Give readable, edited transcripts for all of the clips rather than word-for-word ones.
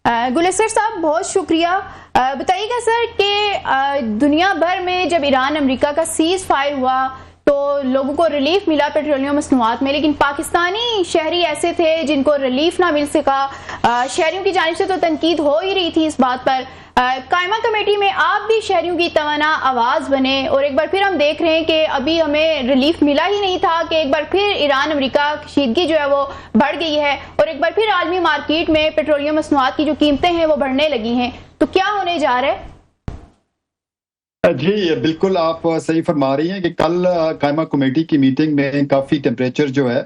गुलस्तर साहब बहुत शुक्रिया। बताइएगा सर कि दुनिया भर में जब ईरान अमेरिका का सीज फायर हुआ तो लोगों को रिलीफ मिला पेट्रोलियम मसनूआत में, लेकिन पाकिस्तानी शहरी ऐसे थे जिनको रिलीफ ना मिल सका। शहरियों की जानिब से तो तनकीद हो ही रही थी इस बात पर। कायमा कमेटी में आप भी शहरियों की तवाना आवाज बने और एक बार फिर हम देख रहे हैं कि अभी हमें रिलीफ मिला ही नहीं था कि एक बार फिर ईरान अमेरिका कशीदगी जो है वो बढ़ गई है और एक बार फिर आलमी मार्केट में पेट्रोलियम मसनूआत की जो कीमतें हैं वो बढ़ने लगी हैं। तो क्या होने जा रहा है? जी बिल्कुल, आप सही फरमा रही हैं कि कल कायमा कमेटी की मीटिंग में काफी टेम्परेचर जो है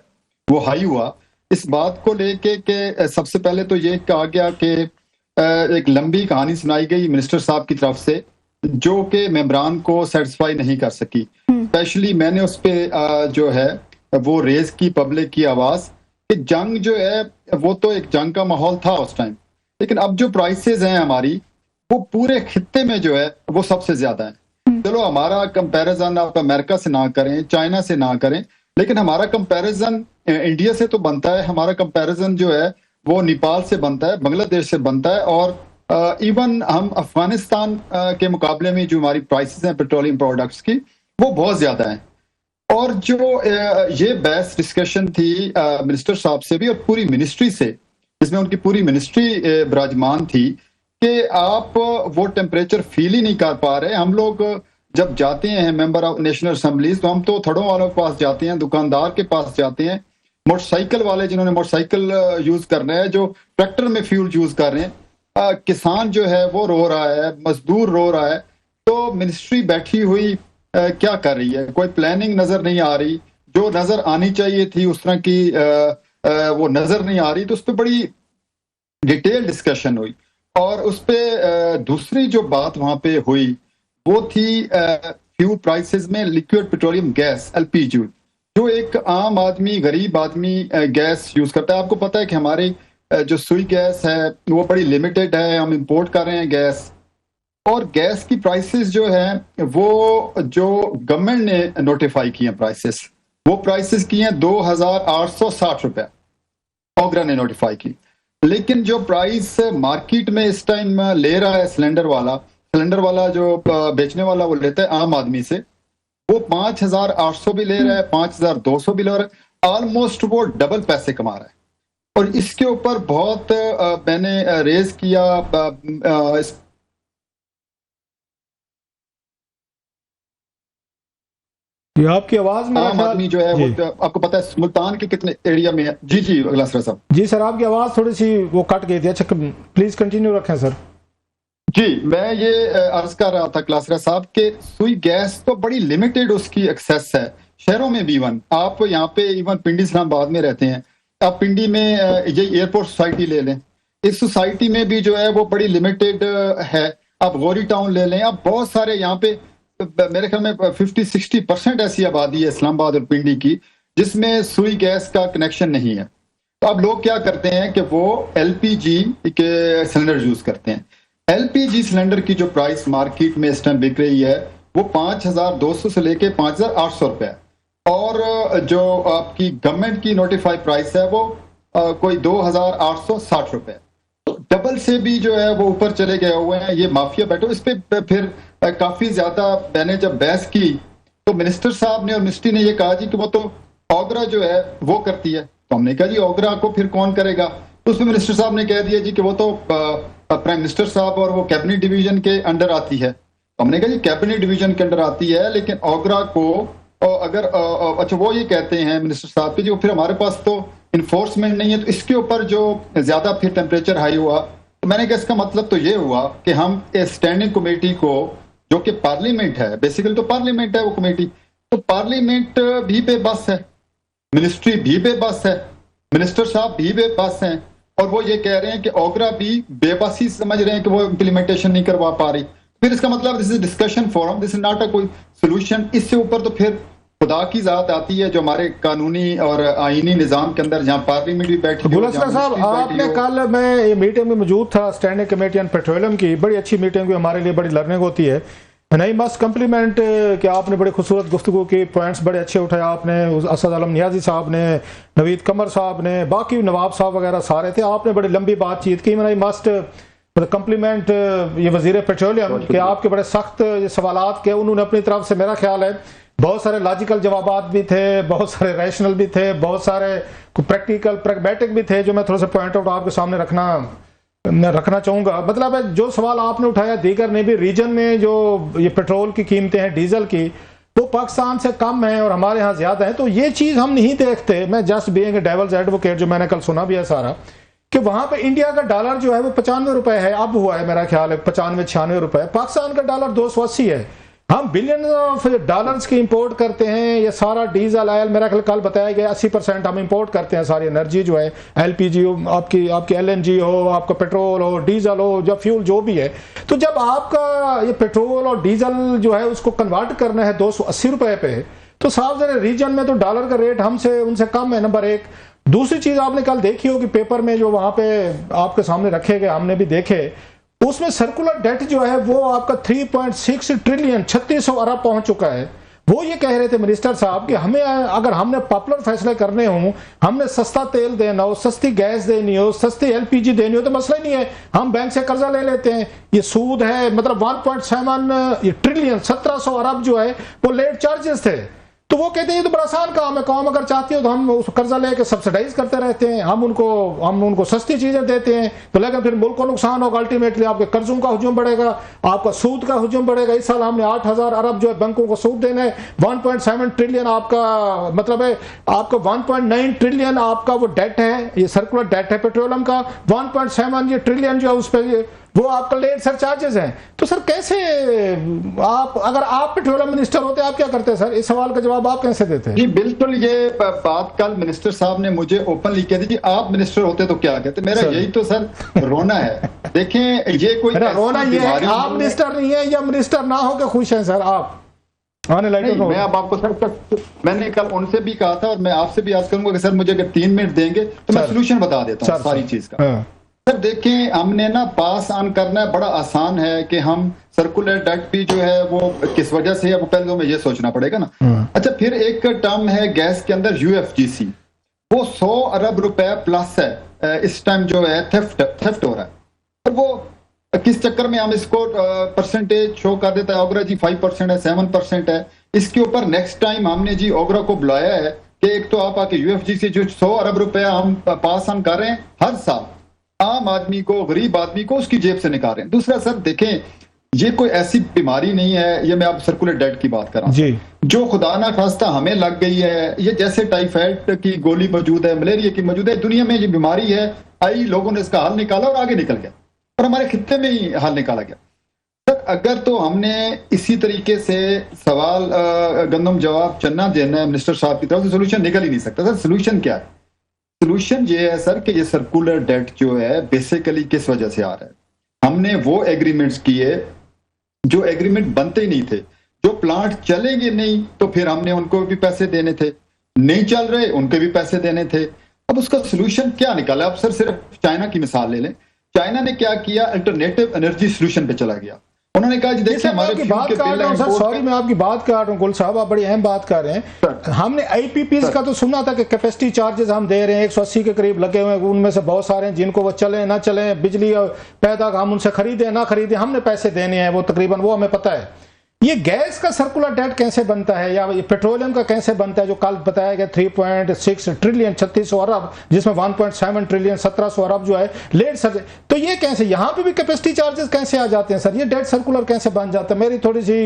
वो हाई हुआ। इस बात को लेके कि सबसे पहले तो ये कहा गया कि एक लंबी कहानी सुनाई गई मिनिस्टर साहब की तरफ से जो कि मेंबरान को सेटिस्फाई नहीं कर सकी। स्पेशली मैंने उस पर जो है वो रेज की पब्लिक की आवाज कि जंग जो है वो तो एक जंग का माहौल था उस टाइम, लेकिन अब जो प्राइसेस हैं हमारी वो पूरे खित्ते में जो है वो सबसे ज्यादा है। चलो हमारा कंपैरिजन आप अमेरिका से ना करें, चाइना से ना करें, लेकिन हमारा कंपैरिजन इंडिया से तो बनता है, हमारा कंपैरिजन जो है वो नेपाल से बनता है, बांग्लादेश से बनता है और इवन हम अफगानिस्तान के मुकाबले में जो हमारी प्राइसेस हैं पेट्रोलियम प्रोडक्ट्स की वो बहुत ज्यादा हैं। और जो ये बहस डिस्कशन थी मिनिस्टर साहब से भी और पूरी मिनिस्ट्री से, जिसमें उनकी पूरी मिनिस्ट्री विराजमान थी कि आप वो टेम्परेचर फील ही नहीं कर पा रहे। हम लोग जब जाते हैं मेंबर ऑफ नेशनल असेंबलीज तो हम तो थड़ों वालों के पास जाते हैं, दुकानदार के पास जाते हैं, मोटरसाइकिल वाले जिन्होंने मोटरसाइकिल यूज कर रहे हैं, जो ट्रैक्टर में फ्यूल यूज कर रहे हैं, किसान जो है वो रो रहा है, मजदूर रो रहा है। तो मिनिस्ट्री बैठी हुई क्या कर रही है? कोई प्लानिंग नजर नहीं आ रही, जो नजर आनी चाहिए थी उस तरह की वो नजर नहीं आ रही। तो उस पर बड़ी डिटेल डिस्कशन हुई और उस पर दूसरी जो बात वहां पे हुई वो थी फ्यूल प्राइसेस में लिक्विड पेट्रोलियम गैस एलपीजी, जो एक आम आदमी, गरीब आदमी गैस यूज करता है। आपको पता है कि हमारी जो सुई गैस है वो बड़ी लिमिटेड है, हम इंपोर्ट कर रहे हैं गैस, और गैस की प्राइसेस जो है वो जो गवर्नमेंट ने नोटिफाई की हैं प्राइसेस, वो प्राइसेस की हैं 2860 रुपए ओगरा ने नोटिफाई की। लेकिन जो प्राइस मार्केट में इस टाइम ले रहा है सिलेंडर वाला जो बेचने वाला वो लेता है आम आदमी से, वो 5800 भी ले रहा है, 5200 भी ले रहा है, ऑलमोस्ट वो डबल पैसे कमा रहा है। और इसके ऊपर बहुत मैंने रेज किया ये आपकी आवाज में आम आदमी जो है वो आपको पता है मुल्तान के कितने एरिया में है। जी गुलस्तर साहब। जी सर, आपकी आवाज थोड़ी सी वो कट गई थी। अच्छा प्लीज कंटिन्यू रखें सर। जी मैं ये अर्ज कर रहा था गुलस्तर साहब के सुई गैस तो बड़ी लिमिटेड उसकी एक्सेस है शहरों में भी। इवन आप यहाँ पे इवन पिंडी इस्लामाबाद में रहते हैं, आप पिंडी में ये एयरपोर्ट सोसाइटी ले लें, इस सोसाइटी में भी जो है वो बड़ी लिमिटेड है। आप गौरी टाउन ले लें, आप बहुत सारे यहाँ पे मेरे ख्याल में 50-60% ऐसी आबादी है इस्लामाबाद और पिंडी की जिसमें सुई गैस का कनेक्शन नहीं है। तो अब लोग क्या करते हैं कि वो एलपीजी के सिलेंडर यूज करते हैं। एलपीजी सिलेंडर की जो प्राइस मार्केट में इस टाइम बिक रही है वो 5200 से लेके 5800 रुपए, और जो आपकी गवर्नमेंट की नोटिफाइड प्राइस है वो कोई 2860 रुपए। तो डबल से भी जो है वो ऊपर चले गए हुए हैं ये माफिया बैठो। इस पे फिर काफी ज्यादा मैंने जब बहस की तो मिनिस्टर साहब ने और मिनिस्ट्री ने ये कहा जी कि वो तो ओगरा जो है वो करती है। तो हमने कहा जी ओगरा को फिर कौन करेगा? तो उसमें मिनिस्टर साहब ने कह दिया जी कि वो तो प्राइम मिनिस्टर साहब और वो कैबिनेट डिवीजन के अंडर आती है। तो हमने कहा जी कैबिनेट डिवीजन के अंडर आती है, लेकिन ओगरा को अगर अच्छा वो ये कहते हैं मिनिस्टर साहब के जी फिर हमारे पास तो इन्फोर्समेंट नहीं है। तो इसके ऊपर जो ज्यादा फिर टेम्परेचर हाई हुआ, तो मैंने कहा इसका मतलब तो ये हुआ कि हम स्टैंडिंग कमेटी को, जो कि पार्लियामेंट है, बेसिकली तो पार्लियामेंट है वो कमेटी, तो पार्लियामेंट भी बेबस है, मिनिस्ट्री भी बेबस है, मिनिस्टर साहब भी बेबस हैं, और वो ये कह रहे हैं कि ओगरा भी बेबसी समझ रहे हैं कि वो इम्प्लीमेंटेशन नहीं करवा पा रही। फिर इसका मतलब this is discussion forum, this is not a कोई सोल्यूशन। इससे ऊपर तो फिर खुदा की जात आती है जो हमारे कानूनी और आईनी निजाम के अंदर, जहाँ पार्लियामेंट भी बैठी। गुलस्तर साहब, आपने कल, मैं ये मीटिंग में मौजूद था स्टैंडिंग कमेटी ऑन पेट्रोलियम की, बड़ी अच्छी मीटिंग हुई, हमारे लिए बड़ी लर्निंग होती है। नहीं, मस्ट कम्प्लीमेंट कि आपने बड़े खूबसूरत गुफ्तगू की, पॉइंट्स बड़े अच्छे उठाए आपने। असद आलम नियाजी साहब ने, नवीद कमर साहब ने, बाकी नवाब साहब वगैरह सारे थे, आपने बड़ी लंबी बातचीत की। मैंने मस्ट कम्प्लीमेंट ये वजीर पेट्रोलियम के आपके बड़े सख्त सवालात के, उन्होंने अपनी तरफ से मेरा ख्याल है बहुत सारे लॉजिकल जवाबात भी थे, बहुत सारे रैशनल भी थे, बहुत सारे प्रैक्टिकल प्रैग्मेटिक भी थे, जो मैं थोड़ा सा पॉइंट आउट आपके सामने रखना चाहूंगा। मतलब है जो सवाल आपने उठाया, दीगर ने भी, रीजन में जो ये पेट्रोल की कीमतें हैं, डीजल की, वो पाकिस्तान से कम है और हमारे यहाँ ज्यादा है, तो ये चीज हम नहीं देखते। मैं जस्ट बीइंग डेविल्स एडवोकेट, जो मैंने कल सुना भी है सारा, कि वहां पे इंडिया का डॉलर जो है वो 95 रुपए है, अब हुआ है मेरा ख्याल है 95-96 रुपए। पाकिस्तान का डॉलर 280 है। हम बिलियन ऑफ डॉलर्स की इंपोर्ट करते हैं। ये सारा डीजल ऑयल, मेरा कल बताया गया 80% हम इंपोर्ट करते हैं। सारी एनर्जी जो है, एलपीजी हो, आपकी एलएनजी हो, आपका पेट्रोल हो, डीजल हो, जब फ्यूल जो भी है, तो जब आपका ये पेट्रोल और डीजल जो है उसको कन्वर्ट करना है 280 रुपए पे, तो साफ जरा रीजन में तो डॉलर का रेट हमसे उनसे कम है, नंबर एक। दूसरी चीज आपने कल देखी होगी पेपर में, जो वहां पे आपके सामने रखे गए, हमने भी देखे, उसमें सर्कुलर डेट जो है वो आपका 3.6 ट्रिलियन 3600 अरब पहुंच चुका है। वो ये कह रहे थे मिनिस्टर साहब कि हमें, अगर हमने पॉपुलर फैसले करने हो, हमने सस्ता तेल देना हो, सस्ती गैस देनी हो, सस्ती एलपीजी देनी हो, तो मसला नहीं है, हम बैंक से कर्जा ले लेते हैं। ये सूद है, मतलब 1.7 ट्रिलियन 1700 अरब जो है वो लेट चार्जेस थे। तो वो कहते हैं ये तो बड़ा आसान काम है, कौम अगर चाहती हो तो हम उस कर्जा लेके सब्सिडाइज करते रहते हैं, हम उनको सस्ती चीजें देते हैं, तो लेकिन फिर मुल्क को नुकसान होगा। अल्टीमेटली आपके कर्जों का हुजूम बढ़ेगा, आपका सूद का हुजूम बढ़ेगा। इस साल हमने 8000 अरब जो है बैंकों को सूद देना है। 1.7 ट्रिलियन आपका, मतलब है आपका 1.9 ट्रिलियन आपका वो डेट है, ये सर्कुलर डेट है पेट्रोलियम का। 1.7 ये ट्रिलियन जो है उस पर वो आपका लेट सर चार्जेस हैं। तो सर कैसे आप, अगर आप पेट्रोलियम मिनिस्टर होते आप क्या करते सर? इस सवाल का जवाब आप कैसे देते? जी बिल्कुल, ये बात कल मिनिस्टर साहब ने मुझे ओपनली कह दी, आप मिनिस्टर होते तो क्या कहते। मेरा यही तो सर रोना है। देखें, ये कोई रोना ये है कि आप मिनिस्टर नहीं है, या मिनिस्टर ना हो के खुश हैं सर आप? मैं अब आपको सर, मैंने कल उनसे भी कहा था और मैं आपसे भी आज करूंगा कि सर मुझे अगर 3 मिनट देंगे तो मैं सोल्यूशन बता देता हूँ सारी चीज का। सर देखें, हमने ना पास ऑन करना बड़ा आसान है कि हम सर्कुलर डेट भी जो है वो किस वजह से है, वो पहले तो हमें ये सोचना पड़ेगा ना। अच्छा, फिर एक टर्म है गैस के अंदर यूएफजीसी, वो 100 अरब रुपए प्लस है इस टाइम जो है थेफ्ट हो रहा है। और वो किस चक्कर में हम इसको परसेंटेज शो कर देता है, ओगरा जी 5% है, 7% है। इसके ऊपर नेक्स्ट टाइम हमने जी ओगरा को बुलाया है कि एक तो आप आके यूएफजीसी जो 100 अरब रुपया हम पास ऑन कर रहे हैं हर साल, आम आदमी को, गरीब आदमी को उसकी जेब से निकाल रहे हैं। दूसरा सर देखें, ये कोई ऐसी बीमारी नहीं है, ये मैं आप सर्कुलर डेट की बात कर रहा हूं जो खुदा ना खास्ता हमें लग गई है। ये जैसे टाइफाइड की गोली मौजूद है, मलेरिया की मौजूद है, दुनिया में ये बीमारी है, आई, लोगों ने इसका हल निकाला और आगे निकल गया, और हमारे खित्ते में ही हल निकाला गया। तक अगर तो हमने इसी तरीके से सवाल गंदम जवाब चन्ना देना है मिनिस्टर साहब की तरफ से, सोल्यूशन निकल ही नहीं सकता। सर सोल्यूशन क्या है? सोल्यूशन ये है सर कि ये सर्कुलर डेट जो है बेसिकली किस वजह से आ रहा है। हमने वो एग्रीमेंट्स किए जो एग्रीमेंट बनते ही नहीं थे। जो प्लांट चलेंगे नहीं तो फिर हमने उनको भी पैसे देने थे, नहीं चल रहे उनके भी पैसे देने थे। अब उसका सोल्यूशन क्या निकाला? अब सर सिर्फ चाइना की मिसाल ले लें। चाइना ने क्या किया, अल्टरनेटिव एनर्जी सोल्यूशन पे चला गया। उन्होंने कहा देखिए हमारे बात कर रहा हूं सर, सॉरी मैं आपकी बात कर रहा हूं गुल साहब, आप बड़ी अहम बात कर रहे हैं। हमने आईपीपीज का तो सुना था कि कैपेसिटी चार्जेस हम दे रहे हैं 180 के करीब लगे हुए हैं, उनमें से बहुत सारे हैं जिनको वो चले ना चले, बिजली पैदा हम उनसे खरीदे ना खरीदे, हमने पैसे देने हैं वो तकरीबन, वो हमें पता है। ये गैस का सर्कुलर डेट कैसे बनता है, या पेट्रोलियम का कैसे बनता है, जो कल बताया गया 3.6 ट्रिलियन 3600 अरब, जिसमें 1.7 ट्रिलियन 1700 अरब जो है लेट सर, तो ये कैसे, यहाँ पे भी कैपेसिटी चार्जेस कैसे आ जाते हैं सर? ये डेट सर्कुलर कैसे बन जाता है? मेरी थोड़ी सी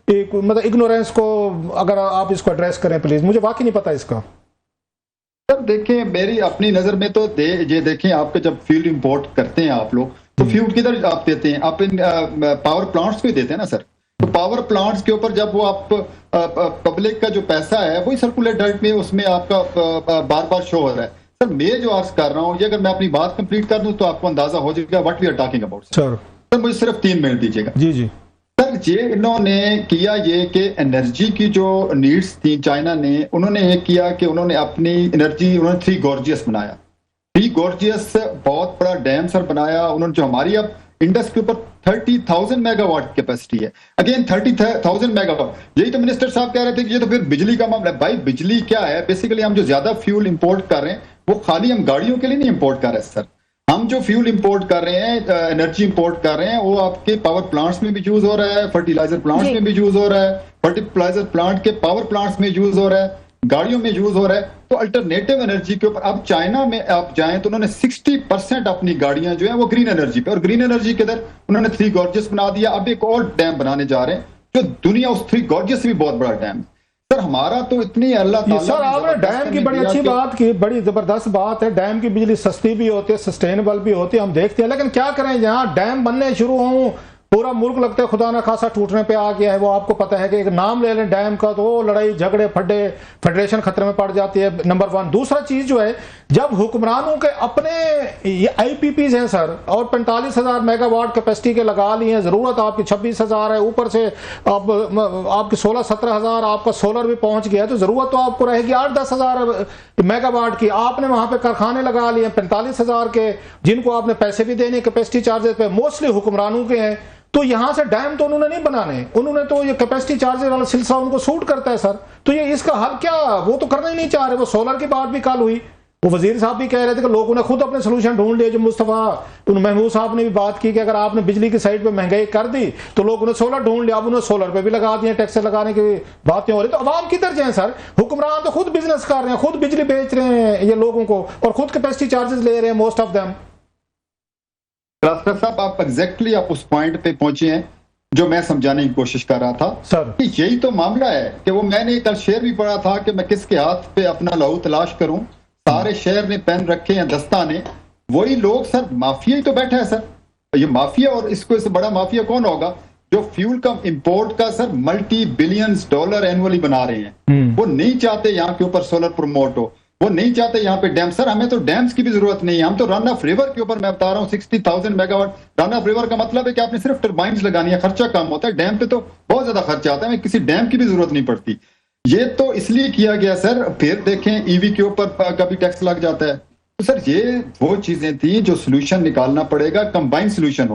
मतलब इग्नोरेंस को अगर आप इसको एड्रेस करें प्लीज, मुझे वाकई नहीं पता इसका। सर देखिए, मेरी अपनी नजर में तो ये देखें, आपके जब फील्ड इंपोर्ट करते हैं आप लोग, तो फ्यूल किधर आप देते हैं? आप इन पावर प्लांट्स को ही देते हैं ना सर। तो पावर प्लांट्स के ऊपर जब वो आप पब्लिक का जो पैसा है वही सर्कुलर डेट में उसमें आपका बार बार शो हो रहा है। सर मैं जो अर्ज कर रहा हूँ, ये अगर मैं अपनी बात कंप्लीट कर दूं तो आपको अंदाजा हो जाएगा what we are talking about. Sir मुझे सिर्फ 3 मिनट दीजिएगा। जी जी सर, ये इन्होंने किया ये कि एनर्जी की जो नीड्स थी चाइना ने, उन्होंने ये किया कि उन्होंने अपनी एनर्जी 3 गॉर्जियस बनाया। थ्री गॉर्जियस बहुत बड़ा डैम सर बनाया उन्होंने, जो हमारी अब इंडस के ऊपर 30,000 मेगावाट कैपेसिटी है। Again 30,000 megawatt. यही तो मिनिस्टर साहब कह रहे थे कि ये तो फिर बिजली का मामला है। भाई बिजली क्या है, बेसिकली हम जो ज्यादा फ्यूल इंपोर्ट कर रहे हैं वो खाली हम गाड़ियों के लिए नहीं इंपोर्ट कर रहे हैं सर। हम जो फ्यूल इंपोर्ट कर रहे हैं, एनर्जी इंपोर्ट कर रहे हैं, वो आपके पावर प्लांट्स में भी यूज हो रहा है, फर्टिलाइजर प्लांट्स में भी यूज हो रहा है, फर्टिलाइजर प्लांट के पावर प्लांट्स में यूज हो रहा है, गाड़ियों में यूज हो रहा है। तो अल्टरनेटिव एनर्जी के ऊपर अब चाइना में आप जाएं तो उन्होंने 60% अपनी गाड़ियां जो है वो ग्रीन एनर्जी पे, और ग्रीन एनर्जी के अंदर उन्होंने थ्री गॉर्जियस बना दिया। अब एक और डैम बनाने जा रहे हैं जो दुनिया उस थ्री गॉर्जियस से भी बहुत बड़ा डैम। सर हमारा तो इतनी अल्लाह ताला सर आपने डैम की बड़ी अच्छी बात की, बड़ी जबरदस्त बात है। डैम की बिजली सस्ती भी होती है, सस्टेनेबल भी होती है, हम देखते हैं। लेकिन क्या करें, यहाँ डैम बनने शुरू हों पूरा मुल्क लगता है खुदा ना खासा टूटने पे आ गया है। वो आपको पता है कि एक नाम ले लें डैम का तो लड़ाई झगड़े फड्डे, फेडरेशन खतरे में पड़ जाती है, नंबर 1। दूसरा चीज जो है, जब हुक्मरानों के अपने ये आईपीपीज हैं सर, और 45,000 मेगावाट कैपेसिटी के लगा लिए हैं, जरूरत आपकी 26,000 है, ऊपर से अब आपकी 16-17,000 आपका सोलर भी पहुंच गया है, तो जरूरत तो आपको रहेगी 8-10,000 मेगावाट की। आपने वहां पे कारखाने लगा लिए 45,000 के, जिनको आपने पैसे भी देने कैपेसिटी चार्जेस पे, मोस्टली हुक्मरानों के हैं। तो यहां से डैम तो उन्होंने नहीं बनाने, उन्होंने तो ये कैपेसिटी चार्जेस वाला सिलसिला उनको सूट करता है सर। तो ये इसका हल क्या, वो तो करना ही नहीं चाह रहे। वो सोलर की बात भी कल हुई, वो वजीर साहब भी कह रहे थे कि लोगों ने खुद अपने सोल्यूशन ढूंढ लिए। जो मुस्तफा महमूद साहब ने भी बात की कि अगर आपने बिजली की साइड पे महंगाई कर दी तो लोगों ने सोलर ढूंढ लिया। अब उन्होंने सोलर पे भी लगा दिए, टैक्स लगाने की बातें हो रही। तो अवाम किधर जाए सर? हुक्मरान तो खुद बिजनेस कर रहे हैं, खुद बिजली बेच रहे हैं ये लोगों को, और खुद कैपेसिटी चार्जेस ले रहे हैं मोस्ट ऑफ देम। रास्ता साहब आप एग्जैक्टली आप उस पॉइंट पे पहुंचे हैं जो मैं समझाने की कोशिश कर रहा था सर। कि यही तो मामला है कि वो मैंने कल शेर भी पढ़ा था कि मैं किसके हाथ पे अपना लहू तलाश करूं। सारे शहर ने पेन रखे हैं, दस्ता ने, वही लोग सर, माफिया ही तो बैठा है सर। ये माफिया, और इसको इससे बड़ा माफिया कौन होगा जो फ्यूल का इंपोर्ट का sir multi billions dollar annually बना रहे हैं। वो नहीं चाहते यहाँ के ऊपर सोलर प्रमोट हो, वो नहीं चाहते यहाँ पे डैम। सर हमें तो डैम्स की भी जरूरत नहीं है, हम तो रन ऑफ रिवर के ऊपर मैं बता रहा हूँ 60,000 मेगावाट। रन ऑफ रिवर का मतलब है कि आपने सिर्फ टर्बाइंस लगानी है, खर्चा कम होता है। डैम पे तो बहुत ज्यादा खर्चा आता है, किसी डैम की भी जरूरत नहीं पड़ती। ये तो इसलिए किया गया सर। फिर देखें ईवी के ऊपर कभी टैक्स लग जाता है। तो सर ये वो चीजें थी जो सोल्यूशन निकालना पड़ेगा, कंबाइंड सोल्यूशन हो।